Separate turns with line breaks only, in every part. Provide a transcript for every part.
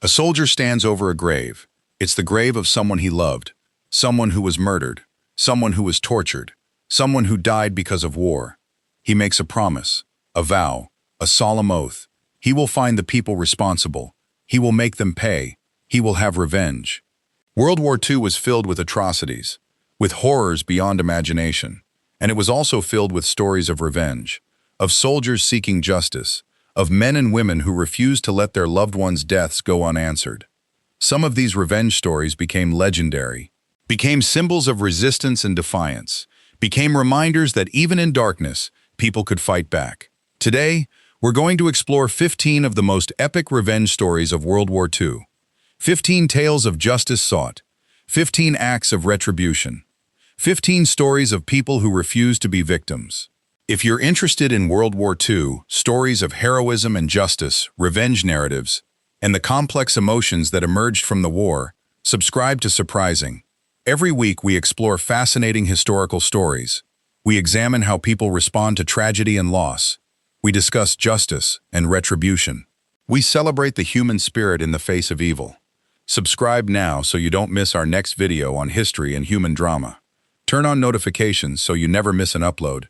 A soldier stands over a grave. It's the grave of someone he loved, someone who was murdered, someone who was tortured, someone who died because of war. He makes a promise, a vow, a solemn oath. He will find the people responsible. He will make them pay. He will have revenge. World War II was filled with atrocities, with horrors beyond imagination, and it was also filled with stories of revenge, of soldiers seeking justice, of men and women who refused to let their loved ones' deaths go unanswered. Some of these revenge stories became legendary, became symbols of resistance and defiance, became reminders that even in darkness, people could fight back. Today, we're going to explore 15 of the most epic revenge stories of World War II. 15 tales of justice sought, 15 acts of retribution, 15 stories of people who refused to be victims. If you're interested in World War II, stories of heroism and justice, revenge narratives, and the complex emotions that emerged from the war, subscribe to Surprising. Every week we explore fascinating historical stories. We examine how people respond to tragedy and loss. We discuss justice and retribution. We celebrate the human spirit in the face of evil. Subscribe now so you don't miss our next video on history and human drama. Turn on notifications so you never miss an upload.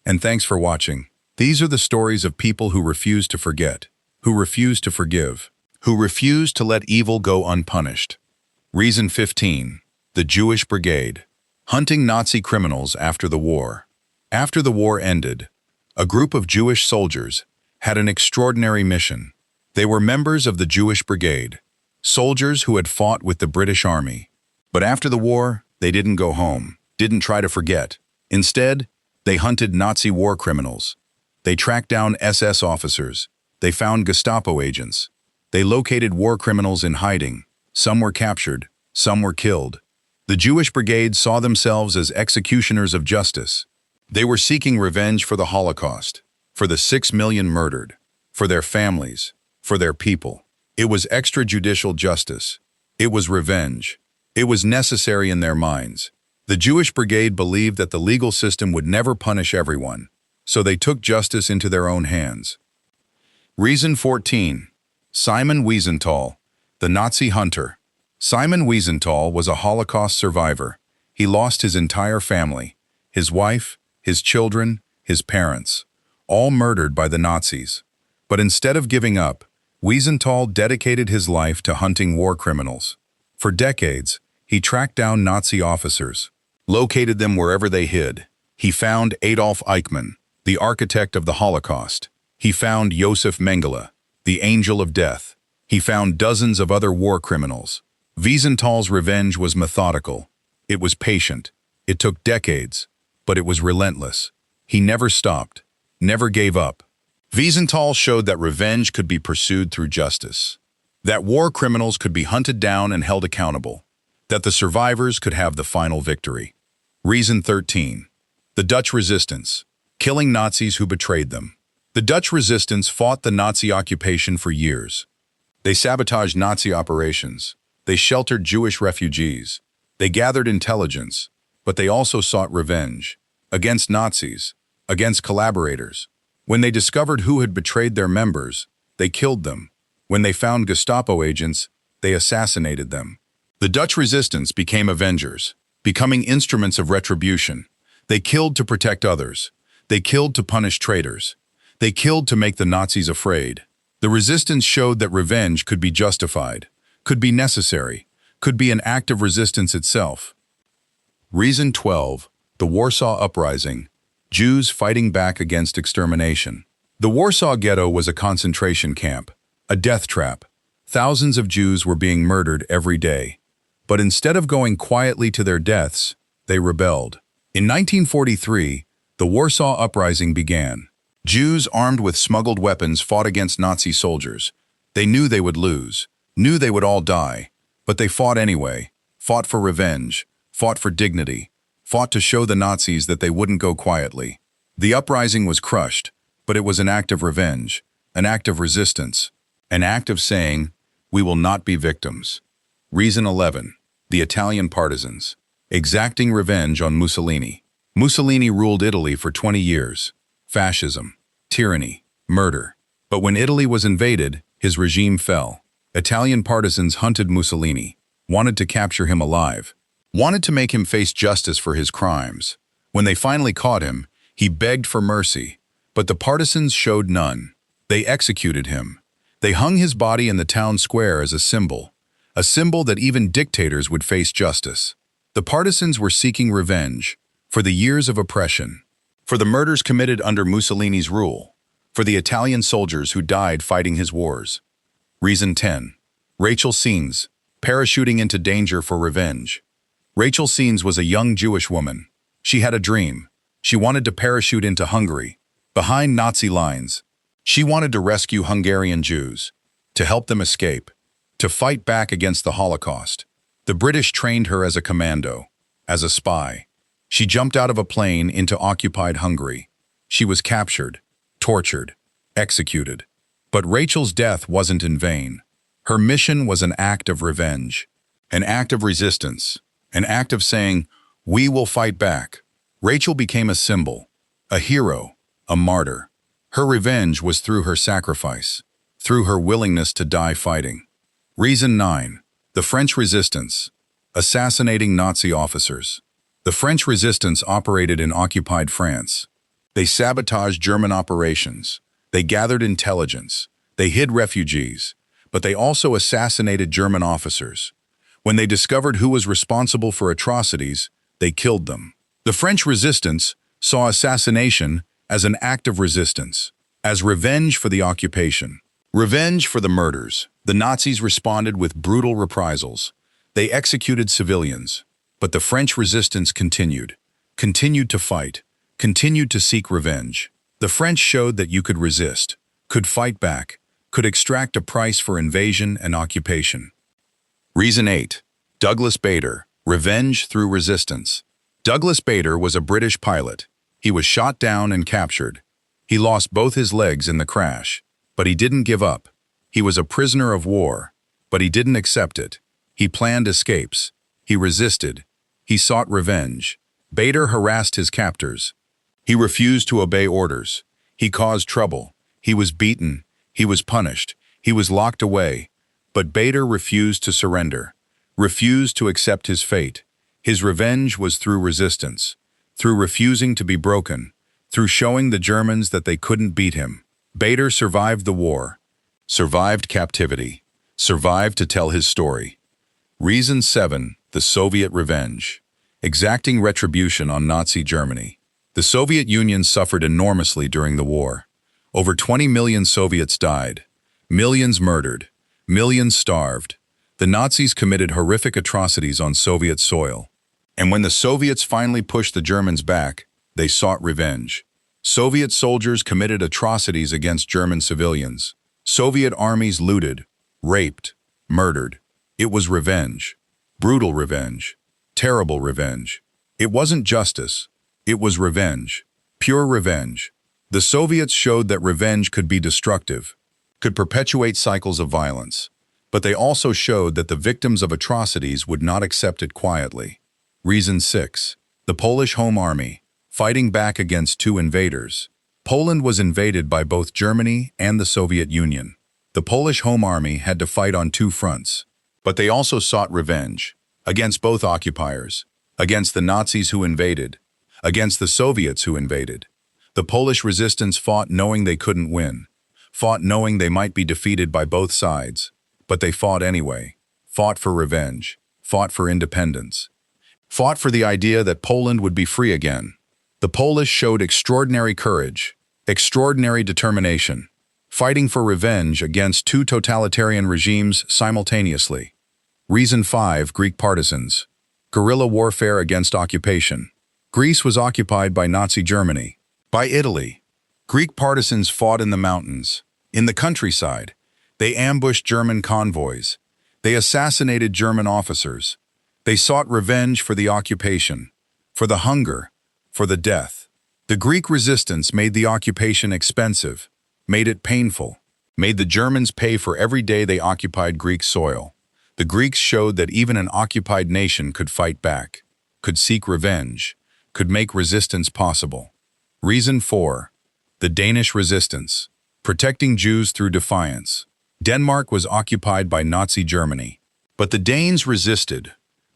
And thanks for watching. These are the stories of people who refuse to forget, who refuse to forgive, who refuse to let evil go unpunished. Reason 15. The Jewish Brigade. Hunting Nazi criminals after the war. After the war ended, a group of Jewish soldiers had an extraordinary mission. They were members of the Jewish Brigade, soldiers who had fought with the British Army. But after the war, they didn't go home, didn't try to forget. Instead, they hunted Nazi war criminals. They tracked down SS officers. They found Gestapo agents. They located war criminals in hiding. Some were captured. Some were killed. The Jewish Brigade saw themselves as executioners of justice. They were seeking revenge for the Holocaust, for the 6 million murdered, for their families, for their people. It was extrajudicial justice. It was revenge. It was necessary in their minds. The Jewish Brigade believed that the legal system would never punish everyone, so they took justice into their own hands. Reason 14. Simon Wiesenthal, the Nazi hunter. Simon Wiesenthal was a Holocaust survivor. He lost his entire family, his wife, his children, his parents, all murdered by the Nazis. But instead of giving up, Wiesenthal dedicated his life to hunting war criminals. For decades, he tracked down Nazi officers, located them wherever they hid. He found Adolf Eichmann, the architect of the Holocaust. He found Josef Mengele, the angel of death. He found dozens of other war criminals. Wiesenthal's revenge was methodical. It was patient. It took decades, but it was relentless. He never stopped, never gave up. Wiesenthal showed that revenge could be pursued through justice, that war criminals could be hunted down and held accountable, that the survivors could have the final victory. Reason 13. The Dutch Resistance. Killing Nazis who betrayed them. The Dutch resistance fought the Nazi occupation for years. They sabotaged Nazi operations. They sheltered Jewish refugees. They gathered intelligence, but they also sought revenge. Against Nazis, against collaborators. When they discovered who had betrayed their members, they killed them. When they found Gestapo agents, they assassinated them. The Dutch resistance became avengers, becoming instruments of retribution. They killed to protect others. They killed to punish traitors. They killed to make the Nazis afraid. The resistance showed that revenge could be justified, could be necessary, could be an act of resistance itself. Reason 12. The Warsaw Uprising. Jews fighting back against extermination. The Warsaw Ghetto was a concentration camp, a death trap. Thousands of Jews were being murdered every day. But instead of going quietly to their deaths, they rebelled. In 1943, the Warsaw Uprising began. Jews armed with smuggled weapons fought against Nazi soldiers. They knew they would lose, knew they would all die, but they fought anyway, fought for revenge, fought for dignity, fought to show the Nazis that they wouldn't go quietly. The uprising was crushed, but it was an act of revenge, an act of resistance, an act of saying, we will not be victims. Reason 11. The Italian Partisans. Exacting revenge on Mussolini. Mussolini ruled Italy for 20 years. Fascism, tyranny, murder. But when Italy was invaded, his regime fell. Italian partisans hunted Mussolini, wanted to capture him alive, wanted to make him face justice for his crimes. When they finally caught him, he begged for mercy, but the partisans showed none. They executed him. They hung his body in the town square as a symbol that even dictators would face justice. The partisans were seeking revenge for the years of oppression, for the murders committed under Mussolini's rule, for the Italian soldiers who died fighting his wars. Reason 10. Rachel Scenes, parachuting into danger for revenge. Rachel Scenes was a young Jewish woman. She had a dream. She wanted to parachute into Hungary, behind Nazi lines. She wanted to rescue Hungarian Jews, to help them escape, to fight back against the Holocaust. The British trained her as a commando, as a spy. She jumped out of a plane into occupied Hungary. She was captured, tortured, executed. But Rachel's death wasn't in vain. Her mission was an act of revenge, an act of resistance, an act of saying, "We will fight back." Rachel became a symbol, a hero, a martyr. Her revenge was through her sacrifice, through her willingness to die fighting. Reason 9. The French Resistance. Assassinating Nazi officers. The French resistance operated in occupied France. They sabotaged German operations. They gathered intelligence. They hid refugees. But they also assassinated German officers. When they discovered who was responsible for atrocities, they killed them. The French resistance saw assassination as an act of resistance, as revenge for the occupation. Revenge for the murders. The Nazis responded with brutal reprisals. They executed civilians. But the French resistance continued to fight, continued to seek revenge. The French showed that you could resist, could fight back, could extract a price for invasion and occupation. Reason 8. Douglas Bader. Revenge through resistance. Douglas Bader was a British pilot. He was shot down and captured. He lost both his legs in the crash, but he didn't give up. He was a prisoner of war, but he didn't accept it. He planned escapes. He resisted. He sought revenge. Bader harassed his captors. He refused to obey orders. He caused trouble. He was beaten. He was punished. He was locked away. But Bader refused to surrender, refused to accept his fate. His revenge was through resistance, through refusing to be broken, through showing the Germans that they couldn't beat him. Bader survived the war, survived captivity, survived to tell his story. Reason 7. The Soviet Revenge. Exacting retribution on Nazi Germany. The Soviet Union suffered enormously during the war. Over 20 million Soviets died, millions murdered, millions starved. The Nazis committed horrific atrocities on Soviet soil. And when the Soviets finally pushed the Germans back, they sought revenge. Soviet soldiers committed atrocities against German civilians. Soviet armies looted, raped, murdered. It was revenge. Brutal revenge. Terrible revenge. It wasn't justice. It was revenge. Pure revenge. The Soviets showed that revenge could be destructive, could perpetuate cycles of violence. But they also showed that the victims of atrocities would not accept it quietly. Reason 6. The Polish Home Army. Fighting back against two invaders. Poland was invaded by both Germany and the Soviet Union. The Polish Home Army had to fight on two fronts. But they also sought revenge. Against both occupiers. Against the Nazis who invaded. Against the Soviets who invaded. The Polish resistance fought knowing they couldn't win. Fought knowing they might be defeated by both sides. But they fought anyway. Fought for revenge. Fought for independence. Fought for the idea that Poland would be free again. The Polish showed extraordinary courage, extraordinary determination, fighting for revenge against two totalitarian regimes simultaneously. Reason 5. Greek partisans. Guerrilla warfare against occupation. Greece was occupied by Nazi Germany, by Italy. Greek partisans fought in the mountains, in the countryside. They ambushed German convoys. They assassinated German officers. They sought revenge for the occupation, for the hunger, for the death. The Greek resistance made the occupation expensive, made it painful, made the Germans pay for every day they occupied Greek soil. The Greeks showed that even an occupied nation could fight back, could seek revenge, could make resistance possible. Reason 4. The Danish resistance. Protecting Jews through defiance. Denmark was occupied by Nazi Germany, but the Danes resisted.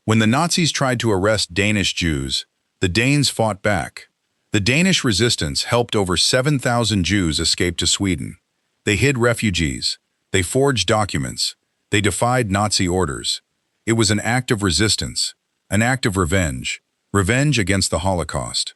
When the Nazis tried to arrest Danish Jews, the Danes fought back. The Danish resistance helped over 7,000 Jews escape to Sweden. They hid refugees. They forged documents. They defied Nazi orders. It was an act of resistance, an act of revenge, revenge against the Holocaust.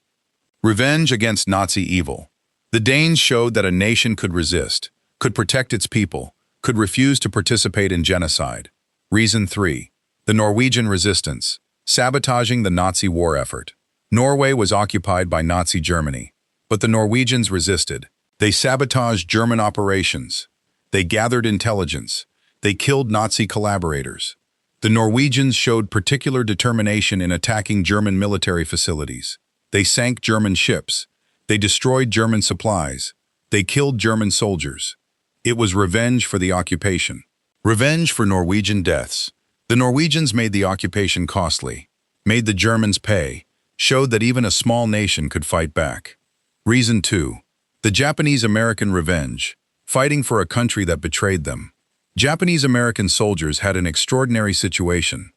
Revenge against Nazi evil. The Danes showed that a nation could resist, could protect its people, could refuse to participate in genocide. Reason 3. The Norwegian resistance, sabotaging the Nazi war effort. Norway was occupied by Nazi Germany, but the Norwegians resisted. They sabotaged German operations. They gathered intelligence. They killed Nazi collaborators. The Norwegians showed particular determination in attacking German military facilities. They sank German ships. They destroyed German supplies. They killed German soldiers. It was revenge for the occupation. Revenge for Norwegian deaths. The Norwegians made the occupation costly, made the Germans pay, showed that even a small nation could fight back. Reason 2. The Japanese-American revenge, fighting for a country that betrayed them. Japanese-American soldiers had an extraordinary situation.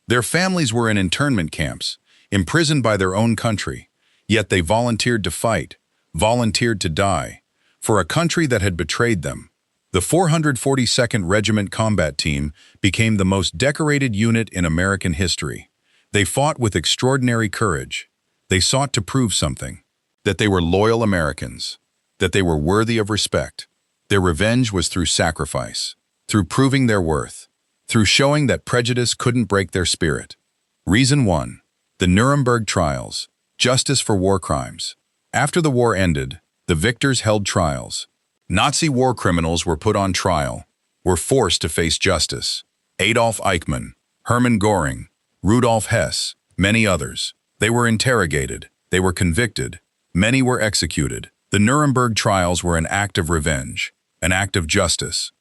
Their families were in internment camps, imprisoned by their own country, yet they volunteered to fight, volunteered to die, for a country that had betrayed them. The 442nd Regiment Combat Team became the most decorated unit in American history. They fought with extraordinary courage. They sought to prove something, that they were loyal Americans, that they were worthy of respect. Their revenge was through sacrifice, through proving their worth, through showing that prejudice couldn't break their spirit. Reason 1. The Nuremberg Trials, justice for war crimes. After the war ended, the victors held trials. Nazi war criminals were put on trial, were forced to face justice. Adolf Eichmann, Hermann Göring, Rudolf Hess, many others. They were interrogated, they were convicted, many were executed. The Nuremberg trials were an act of revenge, an act of justice.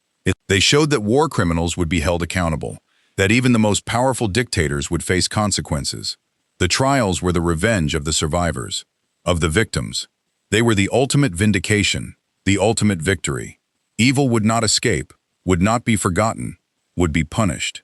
They showed that war criminals would be held accountable, that even the most powerful dictators would face consequences. The trials were the revenge of the survivors, of the victims. They were the ultimate vindication, the ultimate victory. Evil would not escape, would not be forgotten, would be punished.